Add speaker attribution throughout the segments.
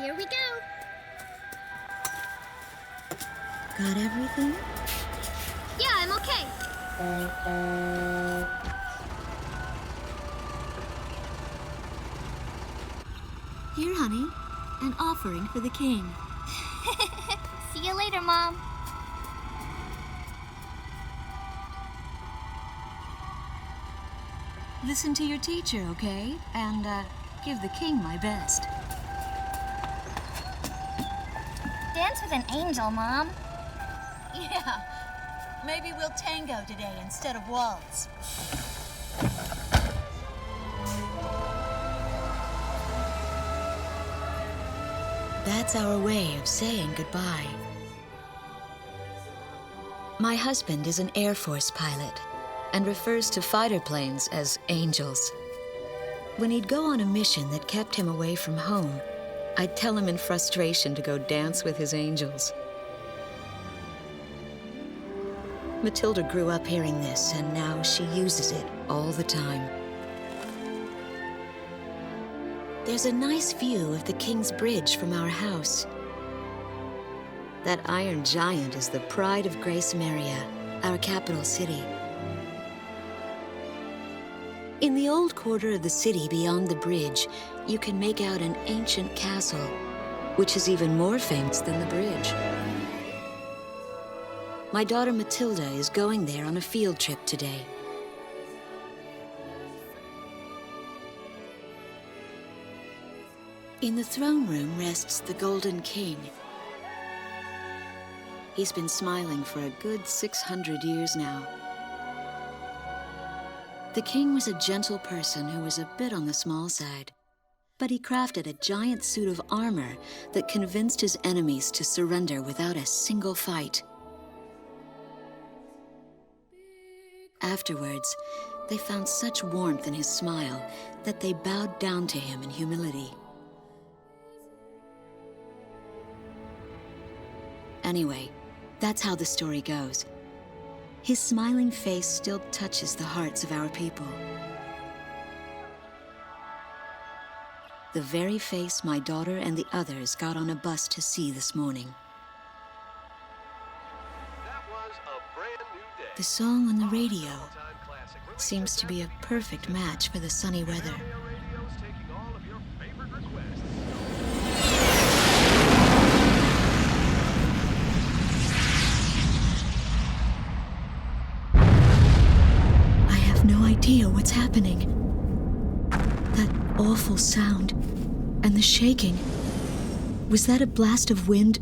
Speaker 1: Here we go.
Speaker 2: Got everything?
Speaker 1: Yeah, I'm okay.
Speaker 2: Here, honey. An offering for the king.
Speaker 1: See you later, Mom.
Speaker 2: Listen to your teacher, okay? And, give the king my best.
Speaker 1: Dance with an angel, Mom.
Speaker 2: Yeah. Maybe we'll tango today instead of waltz. That's our way of saying goodbye. My husband is an Air Force pilot and refers to fighter planes as angels. When he'd go on a mission that kept him away from home, I'd tell him in frustration to go dance with his angels. Matilda grew up hearing this, and now she uses it all the time. There's a nice view of the King's Bridge from our house. That iron giant is the pride of Gracemeria, our capital city. In the old quarter of the city beyond the bridge, you can make out an ancient castle, which is even more famous than the bridge. My daughter Matilda is going there on a field trip today. In the throne room rests the Golden King. He's been smiling for a good 600 years now. The king was a gentle person who was a bit on the small side, but he crafted a giant suit of armor that convinced his enemies to surrender without a single fight. Afterwards, they found such warmth in his smile that they bowed down to him in humility. Anyway, that's how the story goes. His smiling face still touches the hearts of our people. The very face my daughter and the others got on a bus to see this morning.
Speaker 3: That was a brand new day.
Speaker 2: The song on the radio seems to be a perfect match for the sunny weather.
Speaker 3: Radio's taking all of your favorite requests.
Speaker 2: I have no idea what's happening. That awful sound and the shaking. Was that a blast of wind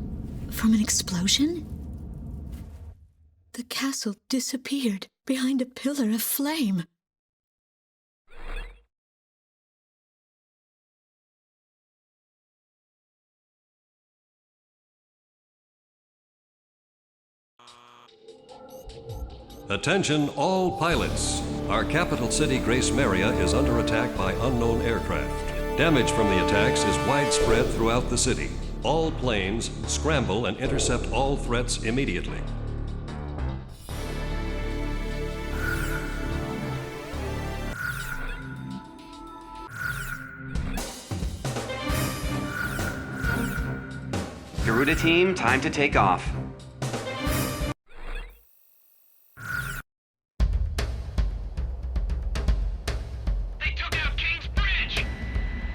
Speaker 2: from an explosion? The castle disappeared behind a pillar of flame.
Speaker 4: Attention all pilots. Our capital city, Gracemeria, is under attack by unknown aircraft. Damage from the attacks is widespread throughout the city. All planes scramble and intercept all threats immediately.
Speaker 5: Garuda team, time to take off.
Speaker 6: They took out King's Bridge!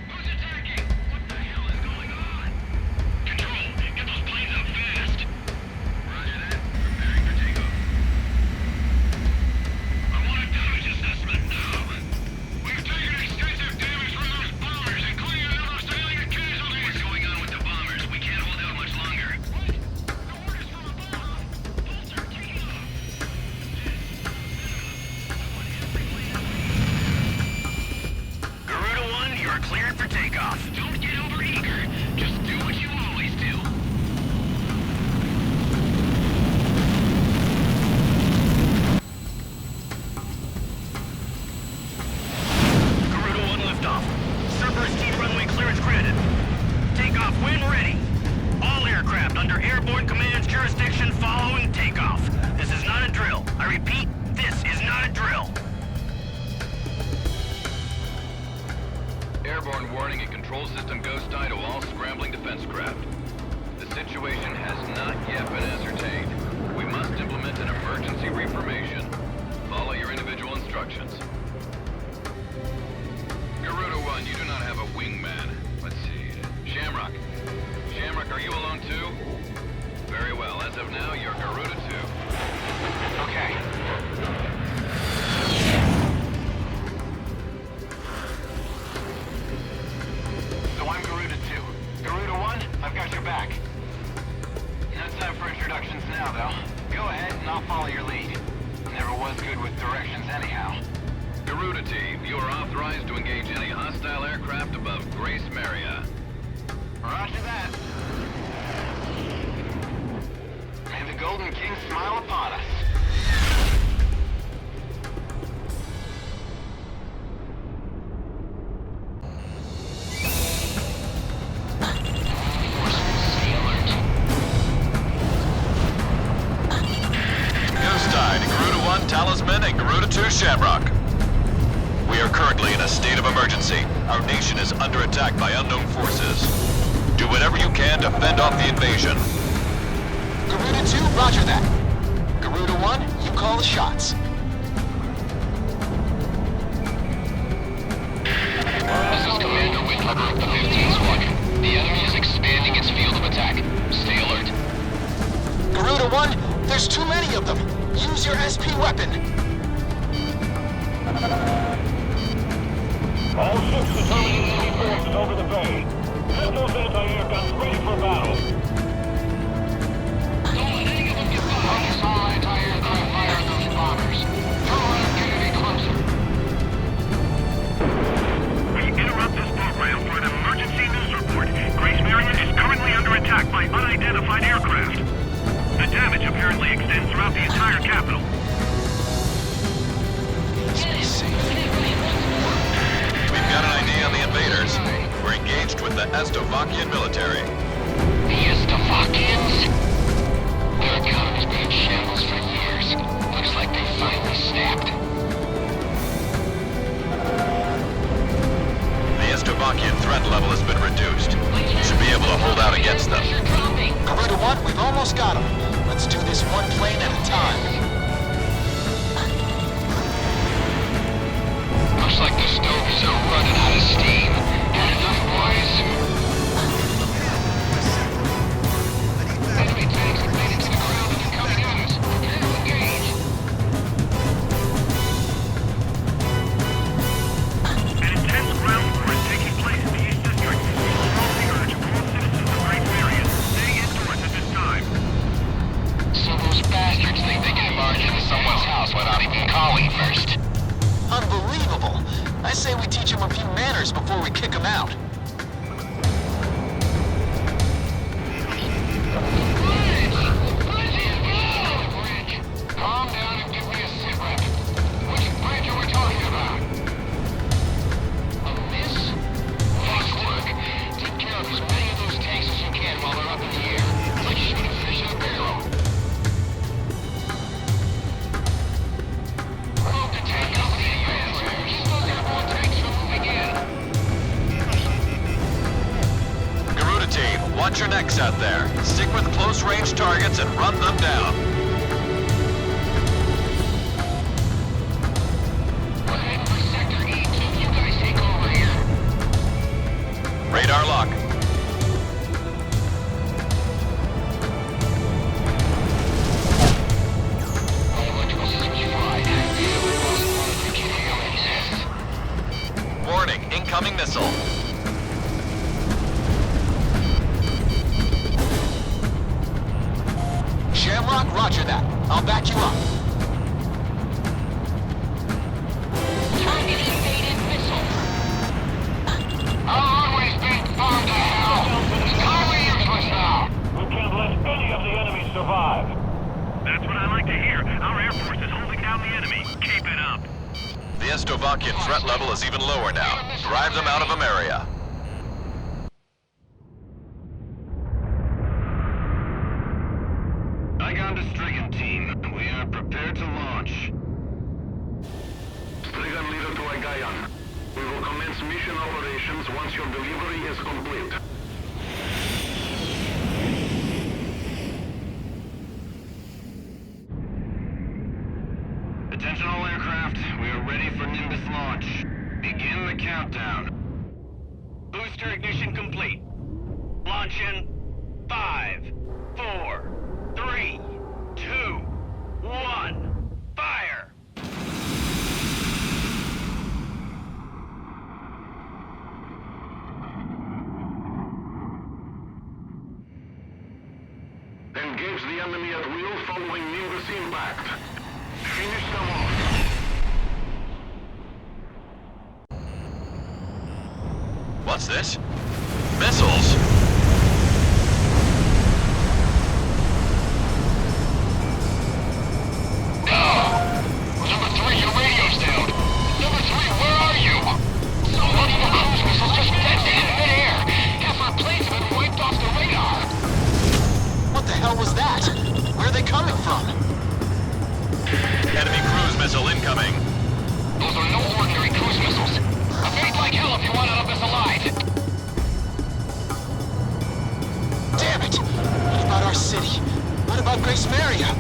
Speaker 6: Who's attacking? What the hell is going on? Control, get those planes up fast! Roger that. Preparing for takeoff. I want a damage assessment now! We've taken extensive damage from those bombers, including a number of civilian casualties! What's going on with the bombers? We can't hold out much longer. What? The orders from above! Bolts are taking off! Garuda 1, you are cleared for takeoff. Don't get overeager. Just do what you always do. Garuda 1 liftoff. Cerberus team runway clearance granted. Takeoff when ready. All aircraft under Airborne Command's jurisdiction following takeoff. This is not a drill. I repeat, this is not a drill.
Speaker 7: Airborne warning and control system ghost eye to all scrambling defense
Speaker 6: directions anyhow.
Speaker 3: Garuda team, you are authorized to engage any hostile aircraft above Gracemeria.
Speaker 6: Roger that. May the Golden King smile upon us.
Speaker 3: Garuda 1 Talisman and Garuda 2 Shamrock. We are currently in a state of emergency. Our nation is under attack by unknown forces. Do whatever you can to fend off the invasion.
Speaker 6: Garuda 2, roger that. Garuda 1, you call the shots. This is Commander Whitlover of the 15th Squadron. The enemy is expanding its field of attack. Stay alert. Garuda 1, there's too many of them. Use your SP weapon.
Speaker 7: All ships determining enemy forces over the bay. Set those anti-air guns ready for battle.
Speaker 6: Don't let any of them get by. Focus all anti-aircraft fire on those bombers. Throw on and get any closer.
Speaker 7: We interrupt this program for an emergency news report. Gracemeria is currently under attack by unidentified aircraft. The damage apparently extends throughout the entire capital.
Speaker 3: We've got an ID on the invaders. We're engaged with the Estovakian military.
Speaker 6: The Estovakians? Their economy's been in shambles for years. Looks like they finally snapped.
Speaker 3: The Estovakian threat level has been reduced. Should be able to hold out against them.
Speaker 6: Garuda 1, we've almost got them. Let's do this one plane at a time. Looks like the stoves are running out of steam. Had enough, boys? Enemy tanks have made it to the ground and they're coming at us. Prepare to engage.
Speaker 7: An intense ground war is taking place in the East District. We strongly urge all citizens of Gracemeria to stay indoors at this time.
Speaker 6: So those bastards think they can barge into someone's house without even calling first. Unbelievable! I say we teach them a few manners before we kick them out. Calm down and give me a sit rep. Which bridge are we talking about? This? Nice work. Take care of as many of those tanks as you can while they're up in the air. Like shooting fish in a barrel. Move the tank company to your answers. Still got more tanks for moving in.
Speaker 3: Garuda team, watch your necks out there. Stick with close-range targets and run them down.
Speaker 6: We're heading for Sector E2. You guys take over here.
Speaker 3: Radar lock.
Speaker 6: Electrical systems fried.
Speaker 3: Warning, incoming missile.
Speaker 6: Shamrock, roger that. I'll back you up. Target evaded missile. Our runway's being bombed to hell. Cover yours was now.
Speaker 7: We can't let any of the enemy survive. That's what I like to hear. Our Air Force is holding down the enemy. Keep it up.
Speaker 3: The Estovakian threat level is even lower now. Drive them out of Ameria.
Speaker 7: Strigan to Strigan team. We are prepared to launch. Strigan leader to Agayan. We will commence mission operations once your delivery is complete. Attention all aircraft. We are ready for Nimbus launch. Begin the countdown. Booster ignition complete. Launch in 5, 4, 3, 2, 1. Fire! Engage the enemy at will following Nimbus impact. Finish them off.
Speaker 3: What's this? Missiles?
Speaker 7: Number 3, your radio's down. Number 3, where are you? So many of the cruise missiles just detonated in midair. Half our planes have been wiped off the radar.
Speaker 8: What the hell was that? Where are they coming from?
Speaker 3: Enemy cruise missile incoming.
Speaker 7: Those are no ordinary cruise missiles. Evade like hell if you want out of this alive.
Speaker 8: Damn it! What about our city? What about Gracemeria?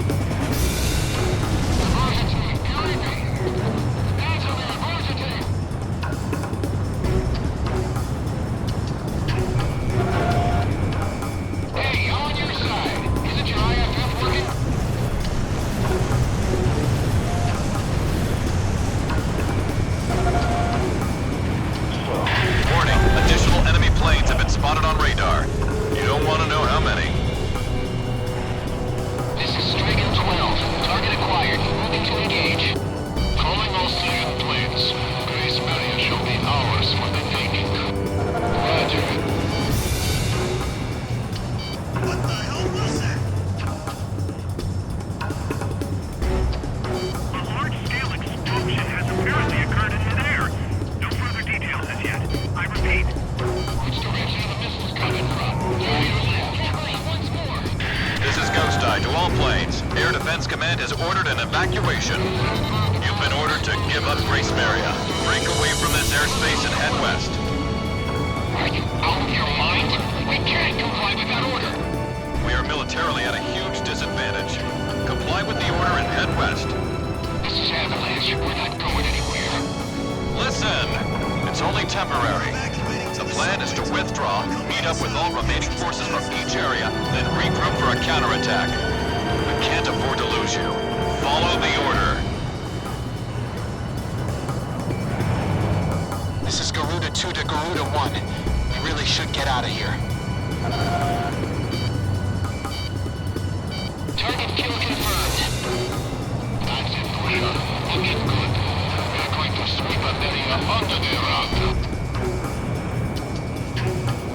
Speaker 7: Hey, I'm on your side. Isn't your IFF working?
Speaker 3: Warning, additional enemy planes have been spotted on radar. You don't want to know how many.
Speaker 7: This is Striker 12. Target acquired. Moving to engage. Calling all civilian planes. Gracemeria shall be ours for the taking. Roger. What the hell was that?
Speaker 6: A large-scale explosion has apparently occurred in midair. No further details as yet. I repeat.
Speaker 7: Which direction are the missiles coming from? Right or left? Right, once more.
Speaker 3: This is Ghost Eye to all planes. Air Defense Command has ordered an evacuation. You've been ordered to give up Gracemeria. Break away from this airspace and head west.
Speaker 7: Are you out of your mind? We can't comply with that order.
Speaker 3: We are militarily at a huge disadvantage. Comply with the order and head west.
Speaker 7: This is Avalanche. We're not going anywhere.
Speaker 3: Listen! It's only temporary. The plan is to withdraw, meet up with all remaining forces from each area, then regroup for a counterattack. We can't afford to lose you. Follow the order.
Speaker 8: This is Garuda 2 to Garuda 1. We really should get out of here.
Speaker 7: Target kill confirmed. That's it, Pusher. Looking good. We're going to sweep America under the rug.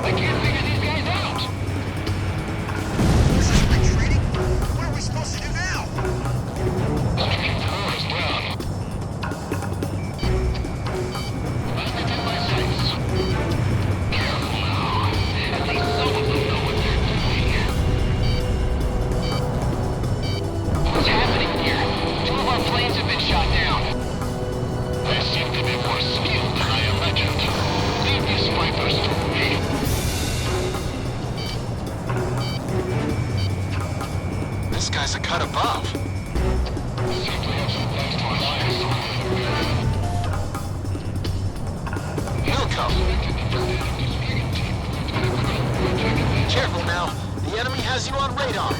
Speaker 7: I can't figure these guys out.
Speaker 6: Is this retreating? What are we supposed to do now?
Speaker 7: Striking 4 is down. Let me get my sights. Careful now. At least some of them know what they're doing. What's happening here? 2 of our planes have been shot down. They seem to be more skilled than I imagined. Leave these snipers to me.
Speaker 8: This guy's a cut above.
Speaker 7: Seems they have some things to alliance.
Speaker 8: Milko! Careful now. The enemy has you on radar.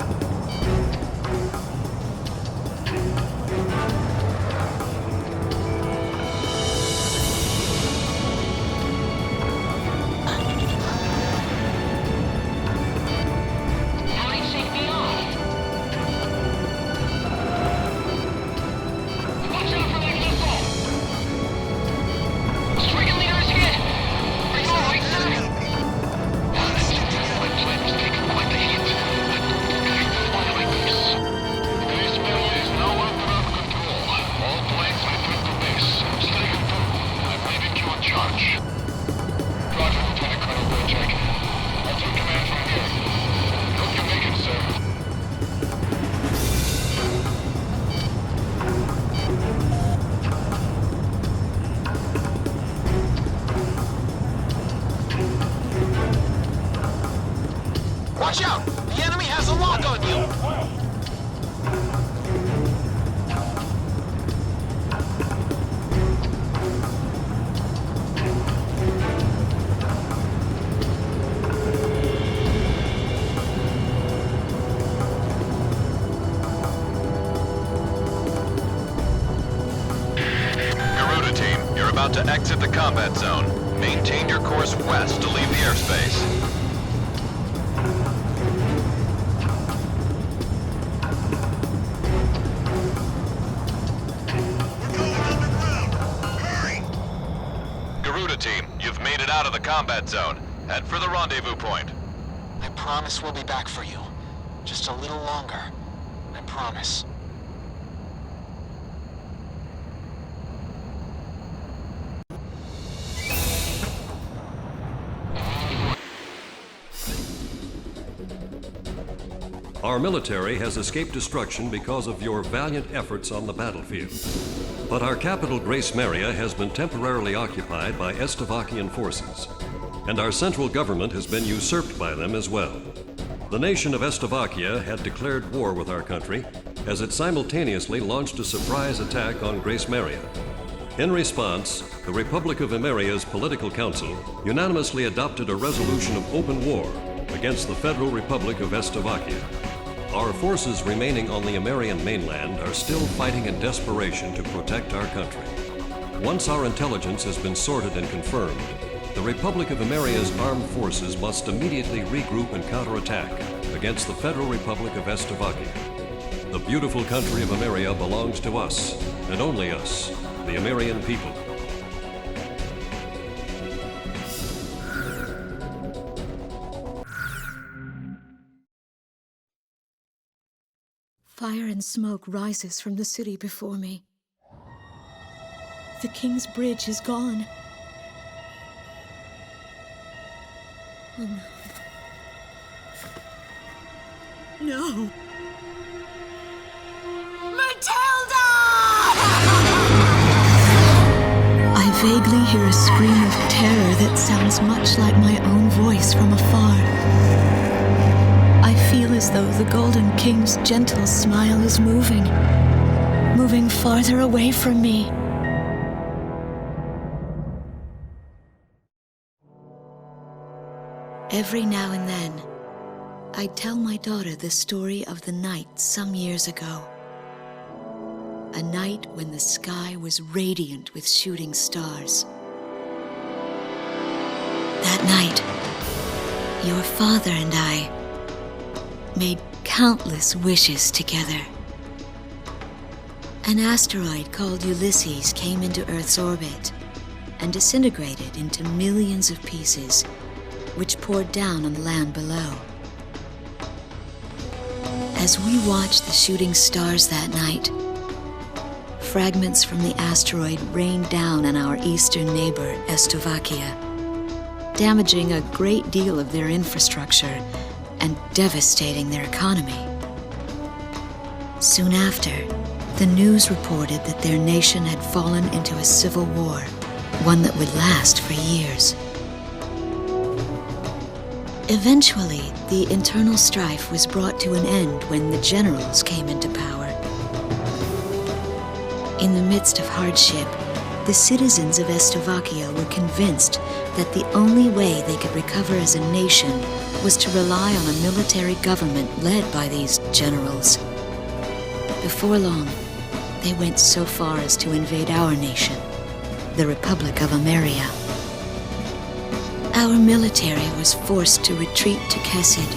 Speaker 7: Hurry, shake me off. Watch out for that missile! Stricken leader is hit! Are you alright, sir? My plane was taking quite the hit. I can't fly like this. Gracemeria is now under our control. All planes return to base. Striker 2, I'm leaving you in charge. Roger, Lieutenant Colonel Wojcik. I'll take command from here. Hope you make it, sir.
Speaker 8: Watch out! The enemy has a lock on you!
Speaker 3: Garuda team, you're about to exit the combat zone. Maintain your course west to leave the airspace. Garuda team, you've made it out of the combat zone. Head for the rendezvous point.
Speaker 8: I promise we'll be back for you. Just a little longer. I promise.
Speaker 4: Our military has escaped destruction because of your valiant efforts on the battlefield. But our capital, Gracemeria, has been temporarily occupied by Estevakian forces, and our central government has been usurped by them as well. The nation of Estevakia had declared war with our country as it simultaneously launched a surprise attack on Gracemeria. In response, the Republic of Emeria's Political Council unanimously adopted a resolution of open war against the Federal Republic of Estevakia. Our forces remaining on the Emerian mainland are still fighting in desperation to protect our country. Once our intelligence has been sorted and confirmed, the Republic of Emeria's armed forces must immediately regroup and counterattack against the Federal Republic of Estevakia. The beautiful country of Emeria belongs to us, and only us, the Emerian people.
Speaker 2: Fire and smoke rises from the city before me. The King's Bridge is gone. Oh no. No!
Speaker 9: Matilda!
Speaker 2: I vaguely hear a scream of terror that sounds much like my own voice from afar. I feel as though the Golden King's gentle smile is moving farther away from me. Every now and then, I tell my daughter the story of the night some years ago. A night when the sky was radiant with shooting stars. That night, your father and I made countless wishes together. An asteroid called Ulysses came into Earth's orbit and disintegrated into millions of pieces, which poured down on the land below. As we watched the shooting stars that night, fragments from the asteroid rained down on our eastern neighbor, Estevakia, damaging a great deal of their infrastructure and devastating their economy. Soon after, the news reported that their nation had fallen into a civil war, one that would last for years. Eventually, the internal strife was brought to an end when the generals came into power. In the midst of hardship, the citizens of Estevakia were convinced that the only way they could recover as a nation was to rely on a military government led by these generals. Before long, they went so far as to invade our nation, the Republic of Emeria. Our military was forced to retreat to Kesid,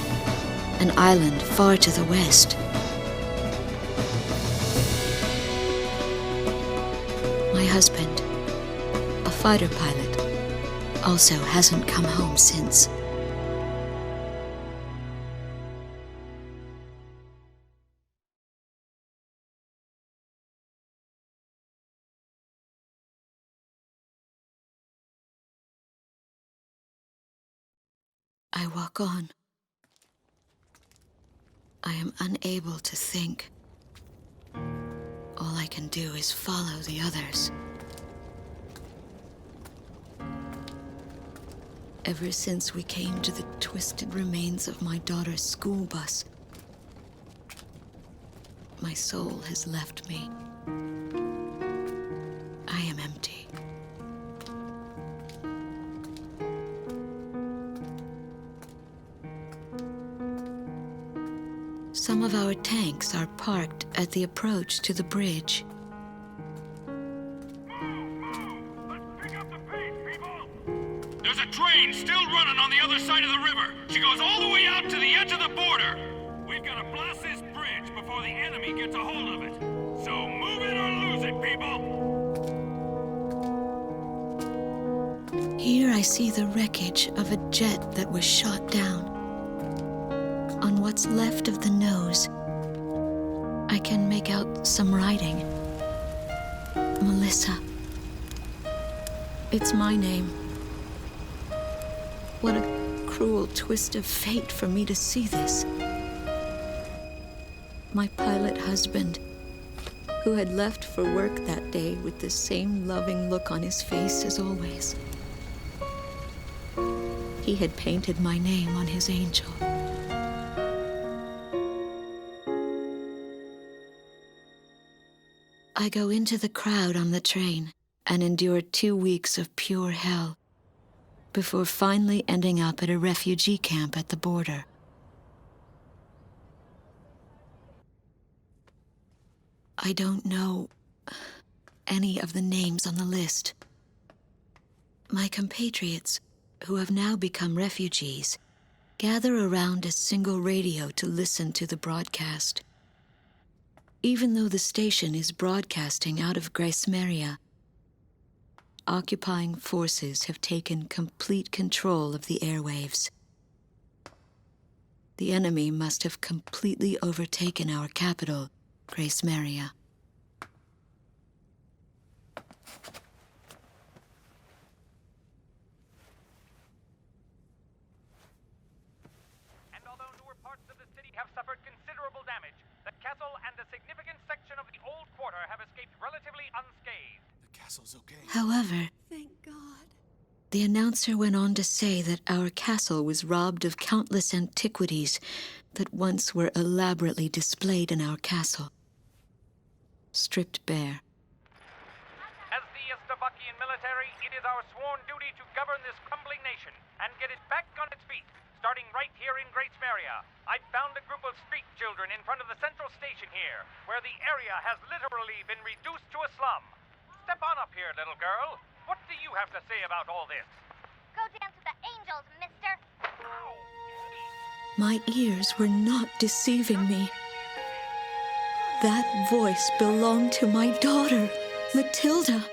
Speaker 2: an island far to the west. My husband, a fighter pilot, also hasn't come home since. I walk on. I am unable to think. All I can do is follow the others. Ever since we came to the twisted remains of my daughter's school bus, my soul has left me. I am empty. Some of our tanks are parked at the approach to the bridge.
Speaker 6: There's a train still running on the other side of the river. She goes all the way out to the edge of the border. We've got to blast this bridge before the enemy gets a hold of it. So move it or lose it, people!
Speaker 2: I see the wreckage of a jet that was shot down. On what's left of the nose, I can make out some writing. Melissa. It's my name. What a cruel twist of fate for me to see this. My pilot husband, who had left for work that day with the same loving look on his face as always. He had painted my name on his angel. I go into the crowd on the train and endure 2 weeks of pure hell before finally ending up at a refugee camp at the border. I don't know any of the names on the list. My compatriots, who have now become refugees, gather around a single radio to listen to the broadcast. Even though the station is broadcasting out of Gracemeria, occupying forces have taken complete control of the airwaves. The enemy must have completely overtaken our capital, Gracemeria.
Speaker 6: And although newer parts of the city have suffered considerable damage, the castle and a significant section of the old quarter have escaped relatively unscathed.
Speaker 9: The castle's okay.
Speaker 2: However,
Speaker 10: Thank God.
Speaker 2: the announcer went on to say that our castle was robbed of countless antiquities that once were elaborately displayed in our castle. Stripped bare.
Speaker 6: As the Estabakian military, it is our sworn duty to govern this crumbling nation and get it back on its feet, starting right here in Gracemeria. I found a group of street children in front of the central station here, where the area has literally been reduced to a slum. Step on up here, little girl. What do you have to say about all this?
Speaker 1: Go dance with the angels, mister.
Speaker 2: My ears were not deceiving me. That voice belonged to my daughter, Matilda.